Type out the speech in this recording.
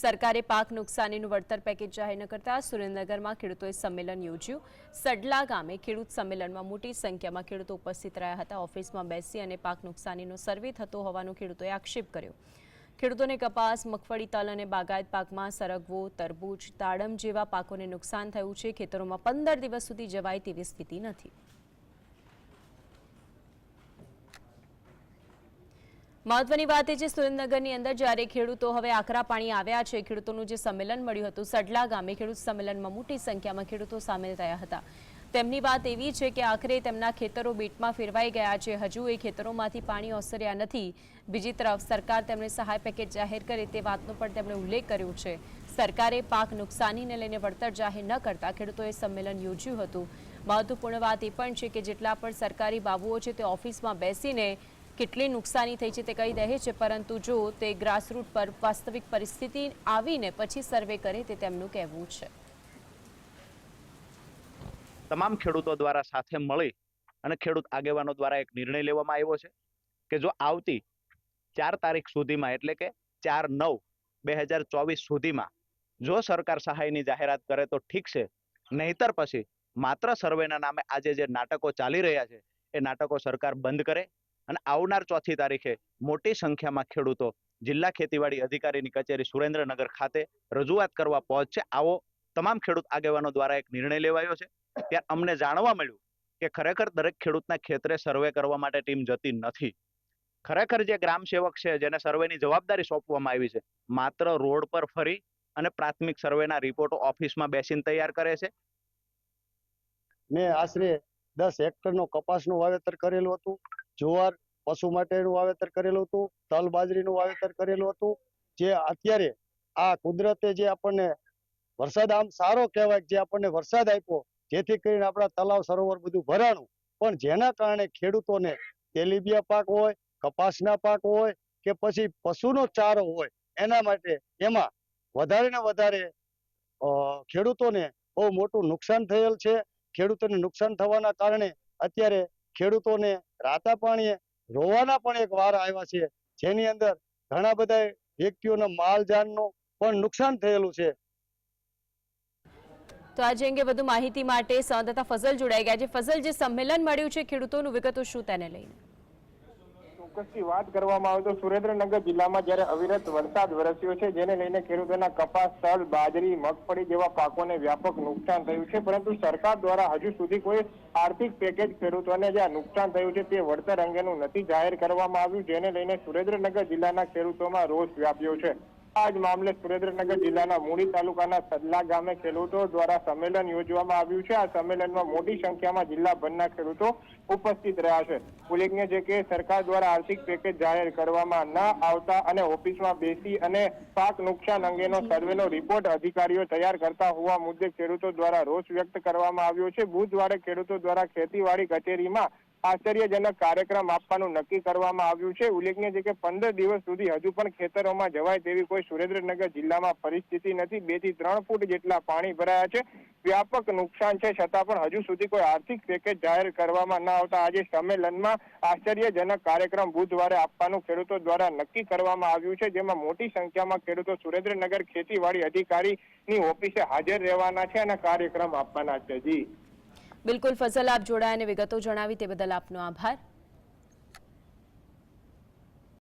સરકારે પાક નુકસાનીનું વળતર પેકેજ જાહેર ન કરતા સુરેન્દ્રનગરમાં ખેડૂતોએ સંમેલન યોજ્યું। સડલા ગામે ખેડૂત સંમેલનમાં મોટી સંખ્યામાં ખેડૂતો ઉપસ્થિત રહ્યા હતા। ઓફિસમાં બેસી અને પાક નુકસાનીનો સર્વે થતો હોવાનો ખેડૂતોએ આક્ષેપ કર્યો। ખેડૂતોને કપાસ, મગફળી, તલ અને બાગાયત પાકમાં સરગવો, તરબૂચ, દાડમ જેવા પાકોને નુકસાન થયું છે। ખેતરોમાં 15 દિવસ સુધી જવાય તેવી સ્થિતિ નથી। મહત્વની વાત એ છે સુરેન્દ્રનગરની અંદર જ્યારે ખેડૂતો હવે આકરા પાણી આવ્યા છે। ખેડૂતોનું જે સંમેલન મળ્યું હતું સડલા ગામે ખેડૂત સંમેલનમાં મોટી સંખ્યામાં ખેડૂતો સામેલ થયા હતા। તેમની વાત એવી છે કે આખરે તેમના ખેતરો બેટમાં ફેરવાઈ ગયા છે। હજુ એ ખેતરોમાંથી પાણી ઓસર્યા નથી। બીજી તરફ સરકાર તેમને સહાય પેકેજ જાહેર કરે તે વાતનો પણ તેમણે ઉલ્લેખ કર્યો છે। સરકારે પાક નુકસાનીને લઈને વળતર જાહેર ન કરતા ખેડૂતોએ સંમેલન યોજ્યું હતું। મહત્વપૂર્ણ વાત એ પણ છે કે જેટલા પણ સરકારી બાબુઓ છે તે ઓફિસમાં બેસીને કેટલી નુકસાની થઈ છે તે કહી દે છે, પરંતુ જો તે ગ્રાસરૂટ પર વાસ્તવિક પરિસ્થિતિ આવીને પછી સર્વે કરે તે તેમનું કહેવું છે। તમામ ખેડૂતો દ્વારા સાથે મળી અને ખેડૂત આગેવાનો દ્વારા એક નિર્ણય લેવામાં આવ્યો છે કે જો આવતી 4 તારીખ સુધીમાં એટલે કે 4/9/2024 સુધીમાં જો સરકાર સહાયની જાહેરાત કરે તો ઠીક છે, નહીતર પછી માત્ર સર્વેના નામે આજે જે નાટકો ચાલી રહ્યા છે એ નાટકો સરકાર બંધ કરે અને આવનાર 4 તારીખે મોટી સંખ્યામાં ખેડૂતો જિલ્લા ખેતીવાડી અધિકારીની કચેરી સુરેન્દ્રનગર ખાતે રજૂઆત કરવા પહોંચશે। આવો તમામ ખેડૂત આગેવાનો દ્વારા એક નિર્ણય લેવાયો છે। ત્યારે અમને જાણવા મળ્યું કે ખરેખર દરેક ખેડૂતના ખેતરે સર્વે કરવા માટે ટીમ જતી નથી। ખરેખર જે ગ્રામ સેવક છે જેને સર્વેની જવાબદારી સોંપવામાં આવી છે માત્ર રોડ પર ફરી અને પ્રાથમિક સર્વેના રિપોર્ટો ઓફિસમાં બેસીને તૈયાર કરે છે। મેં આશરે 10 હેક્ટરનો કપાસનું વાવેતર કરેલું હતું, જુવાર પશુ માટેનું વાવેતર કરેલું હતું, તલ બાજરીનું વાવેતર કરેલું હતું। જે અત્યારે આ કુદરતે જે આપણને વરસાદ આમ સારો કહેવાય જે આપણને વરસાદ આપ્યો જેથી કરીને આપણા તલાવ સરોવર બધું ભરાણું, પણ જેના કારણે ખેડૂતોને તેલીબિયા પાક હોય, કપાસના પાક હોય કે પછી પશુનો ચારો હોય એના માટે એમાં વધારે ને વધારે ખેડૂતોને બહુ મોટું નુકસાન થયેલ છે। ખેડૂતોને નુકસાન થવાના કારણે અત્યારે ખેડૂતોને રાતા પાણીએ રોવાના પણ એક વાર આવ્યા છે, જેની અંદર ઘણા બધા વ્યક્તિઓના માલ જાનનું પણ નુકસાન થયેલું છે। તો આજે અંગે વધુ માહિતી માટે સંવાદદાતા ફઝલ જોડાઈ ગયા છે। ફઝલ, જે સંમેલન મળ્યું છે ખેડૂતોનું વિગતો શું તેને લઈને? ચોક્કસથી વાત કરવામાં આવે તો સુરેન્દ્રનગર જિલ્લામાં જ્યારે અવિરત વરસાદ વરસ્યો છે જેને લઈને ખેડૂતોના કપાસ, તલ, બાજરી, મગફળી જેવા પાકોને વ્યાપક નુકસાન થયું છે, પરંતુ સરકાર દ્વારા હજુ સુધી કોઈ આર્થિક પેકેજ ખેડૂતોને જે નુકસાન થયું છે તે વળતર અંગેનું નથી જાહેર કરવામાં આવ્યું, જેને લઈને સુરેન્દ્રનગર જિલ્લાના ખેડૂતોમાં રોષ વ્યાપ્યો છે। આ જ મામલે સુરેન્દ્રનગર જિલ્લાના મૂળી તાલુકાના સડલા ગામે ખેડૂતો દ્વારા સંમેલન યોજવામાં આવ્યું છે। આ સંમેલનમાં મોટી સંખ્યામાં જિલ્લાભરના ખેડૂતો ઉપસ્થિત રહ્યા છે। ઉલ્લેખનીય છે કે સરકાર દ્વારા આર્થિક પેકેજ જાહેર કરવામાં ન આવતા અને ઓફિસમાં બેસી અને પાક નુકસાન અંગેનો સર્વેનો રિપોર્ટ અધિકારીઓ તૈયાર કરતા હોવા મુદ્દે ખેડૂતો દ્વારા રોષ વ્યક્ત કરવામાં આવ્યો છે। બુધવારે ખેડૂતો દ્વારા ખેતીવાડી કચેરીમાં આશ્ચર્યજનક કાર્યક્રમ આપવાનું નક્કી કરવામાં આવ્યું છે। ઉલ્લેખનીય છે કે 15 દિવસ સુધી હજુ પણ ખેતરોમાં જવાય તેવી કોઈ સુરેન્દ્રનગર જિલ્લામાં પરિસ્થિતિ નથી। 2 થી 3 ફૂટ જેટલા પાણી ભરાયા છે, વ્યાપક નુકસાન છે, છતાં પણ હજુ સુધી કોઈ આર્થિક પેકેજ જાહેર કરવામાં ન આવતા આજે સંમેલનમાં આશ્ચર્યજનક કાર્યક્રમ બુધવારે આપવાનું ખેડૂતો દ્વારા નક્કી કરવામાં આવ્યું છે, જેમાં મોટી સંખ્યામાં ખેડૂતો સુરેન્દ્રનગર ખેતીવાડી અધિકારીની ઓફિસે હાજર રહેવાના છે અને કાર્યક્રમ આપવાના છે। જી બિલકુલ ફઝલ, આપ જોડાયા અને વિગતો જણાવી તે બદલ આપનો આભાર।